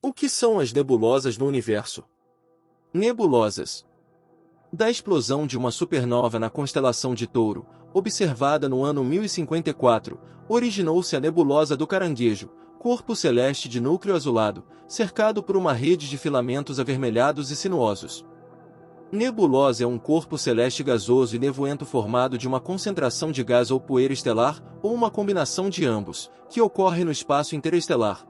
O que são as nebulosas no universo? Nebulosas. Da explosão de uma supernova na constelação de Touro, observada no ano 1054, originou-se a nebulosa do Caranguejo, corpo celeste de núcleo azulado, cercado por uma rede de filamentos avermelhados e sinuosos. Nebulosa é um corpo celeste gasoso e nevoento formado de uma concentração de gás ou poeira estelar, ou uma combinação de ambos, que ocorre no espaço interestelar.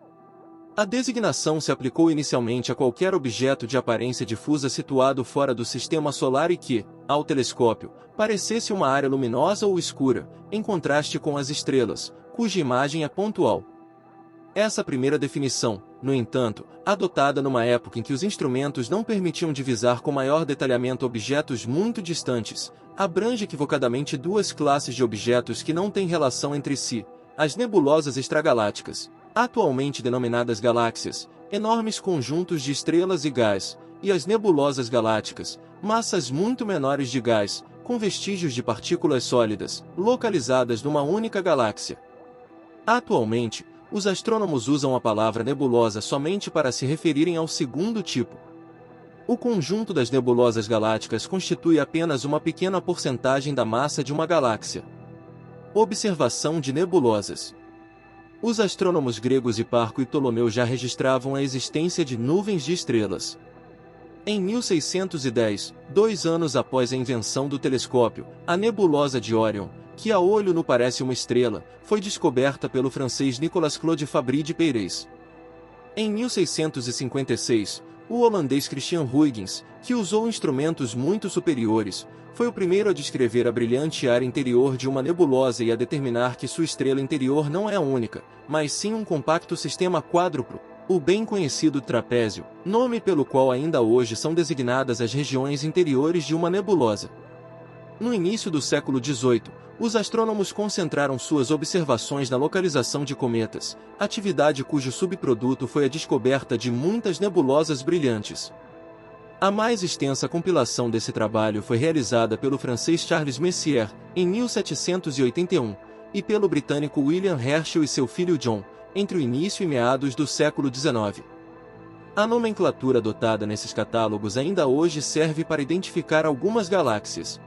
A designação se aplicou inicialmente a qualquer objeto de aparência difusa situado fora do sistema solar e que, ao telescópio, parecesse uma área luminosa ou escura, em contraste com as estrelas, cuja imagem é pontual. Essa primeira definição, no entanto, adotada numa época em que os instrumentos não permitiam divisar com maior detalhamento objetos muito distantes, abrange equivocadamente duas classes de objetos que não têm relação entre si: as nebulosas extragalácticas, atualmente denominadas galáxias, enormes conjuntos de estrelas e gás, e as nebulosas galácticas, massas muito menores de gás, com vestígios de partículas sólidas, localizadas numa única galáxia. Atualmente, os astrônomos usam a palavra nebulosa somente para se referirem ao segundo tipo. O conjunto das nebulosas galácticas constitui apenas uma pequena porcentagem da massa de uma galáxia. Observação de nebulosas. Os astrônomos gregos Hiparco e Ptolomeu já registravam a existência de nuvens de estrelas. Em 1610, 2 anos após a invenção do telescópio, a nebulosa de Órion, que a olho nu parece uma estrela, foi descoberta pelo francês Nicolas Claude Fabry de Peirés. Em 1656, o holandês Christian Huygens, que usou instrumentos muito superiores, foi o primeiro a descrever a brilhante área interior de uma nebulosa e a determinar que sua estrela interior não é única, mas sim um compacto sistema quádruplo, o bem conhecido trapézio, nome pelo qual ainda hoje são designadas as regiões interiores de uma nebulosa. No início do século XVIII, os astrônomos concentraram suas observações na localização de cometas, atividade cujo subproduto foi a descoberta de muitas nebulosas brilhantes. A mais extensa compilação desse trabalho foi realizada pelo francês Charles Messier, em 1781, e pelo britânico William Herschel e seu filho John, entre o início e meados do século XIX. A nomenclatura adotada nesses catálogos ainda hoje serve para identificar algumas galáxias.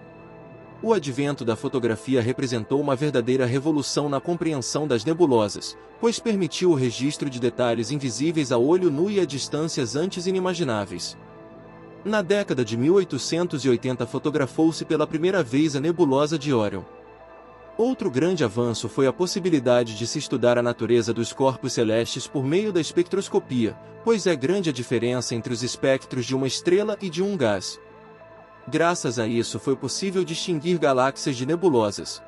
O advento da fotografia representou uma verdadeira revolução na compreensão das nebulosas, pois permitiu o registro de detalhes invisíveis a olho nu e a distâncias antes inimagináveis. Na década de 1880 fotografou-se pela primeira vez a nebulosa de Órion. Outro grande avanço foi a possibilidade de se estudar a natureza dos corpos celestes por meio da espectroscopia, pois é grande a diferença entre os espectros de uma estrela e de um gás. Graças a isso foi possível distinguir galáxias de nebulosas.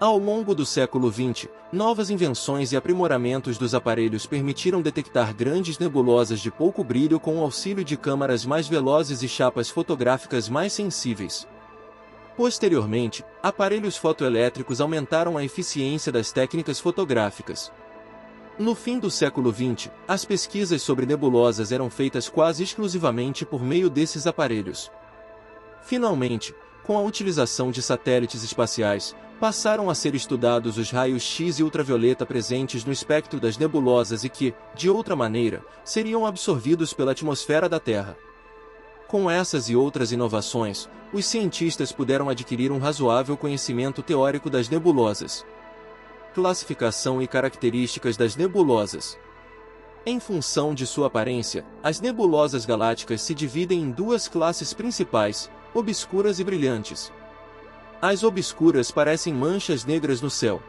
Ao longo do século XX, novas invenções e aprimoramentos dos aparelhos permitiram detectar grandes nebulosas de pouco brilho com o auxílio de câmaras mais velozes e chapas fotográficas mais sensíveis. Posteriormente, aparelhos fotoelétricos aumentaram a eficiência das técnicas fotográficas. No fim do século XX, as pesquisas sobre nebulosas eram feitas quase exclusivamente por meio desses aparelhos. Finalmente, com a utilização de satélites espaciais, passaram a ser estudados os raios X e ultravioleta presentes no espectro das nebulosas e que, de outra maneira, seriam absorvidos pela atmosfera da Terra. Com essas e outras inovações, os cientistas puderam adquirir um razoável conhecimento teórico das nebulosas. Classificação e características das nebulosas. Em função de sua aparência, as nebulosas galácticas se dividem em duas classes principais: obscuras e brilhantes. As obscuras parecem manchas negras no céu.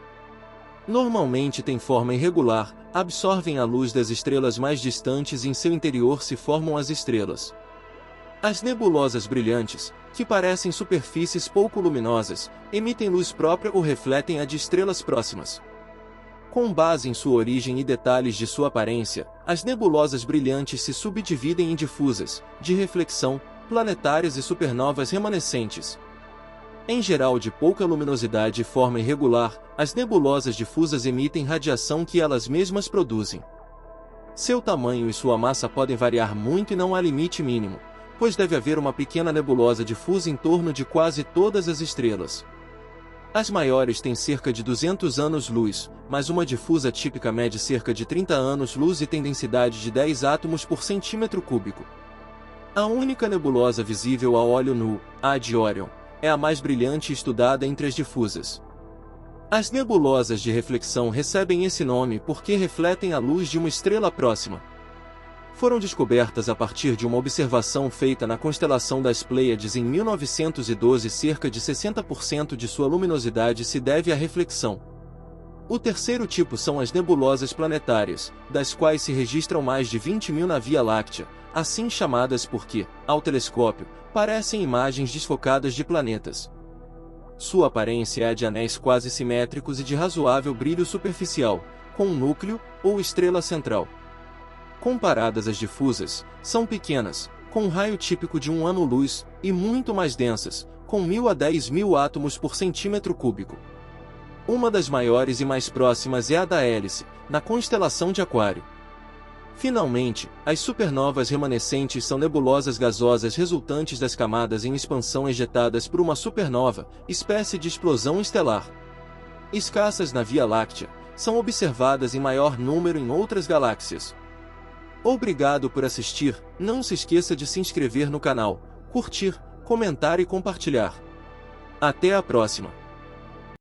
Normalmente têm forma irregular, absorvem a luz das estrelas mais distantes e em seu interior se formam as estrelas. As nebulosas brilhantes, que parecem superfícies pouco luminosas, emitem luz própria ou refletem a de estrelas próximas. Com base em sua origem e detalhes de sua aparência, as nebulosas brilhantes se subdividem em difusas, de reflexão, planetárias e supernovas remanescentes. Em geral de pouca luminosidade e forma irregular, as nebulosas difusas emitem radiação que elas mesmas produzem. Seu tamanho e sua massa podem variar muito e não há limite mínimo, pois deve haver uma pequena nebulosa difusa em torno de quase todas as estrelas. As maiores têm cerca de 200 anos-luz, mas uma difusa típica mede cerca de 30 anos-luz e tem densidade de 10 átomos por centímetro cúbico. A única nebulosa visível a olho nu, a de Órion, é a mais brilhante e estudada entre as difusas. As nebulosas de reflexão recebem esse nome porque refletem a luz de uma estrela próxima. Foram descobertas a partir de uma observação feita na constelação das Pleiades em 1912. Cerca de 60% de sua luminosidade se deve à reflexão. O terceiro tipo são as nebulosas planetárias, das quais se registram mais de 20.000 na Via Láctea, assim chamadas porque, ao telescópio, parecem imagens desfocadas de planetas. Sua aparência é a de anéis quase simétricos e de razoável brilho superficial, com um núcleo, ou estrela central. Comparadas às difusas, são pequenas, com um raio típico de um ano-luz, e muito mais densas, com 1.000 a 10.000 átomos por centímetro cúbico. Uma das maiores e mais próximas é a da Hélice, na constelação de Aquário. Finalmente, as supernovas remanescentes são nebulosas gasosas resultantes das camadas em expansão ejetadas por uma supernova, espécie de explosão estelar. Escassas na Via Láctea, são observadas em maior número em outras galáxias. Obrigado por assistir, não se esqueça de se inscrever no canal, curtir, comentar e compartilhar. Até a próxima!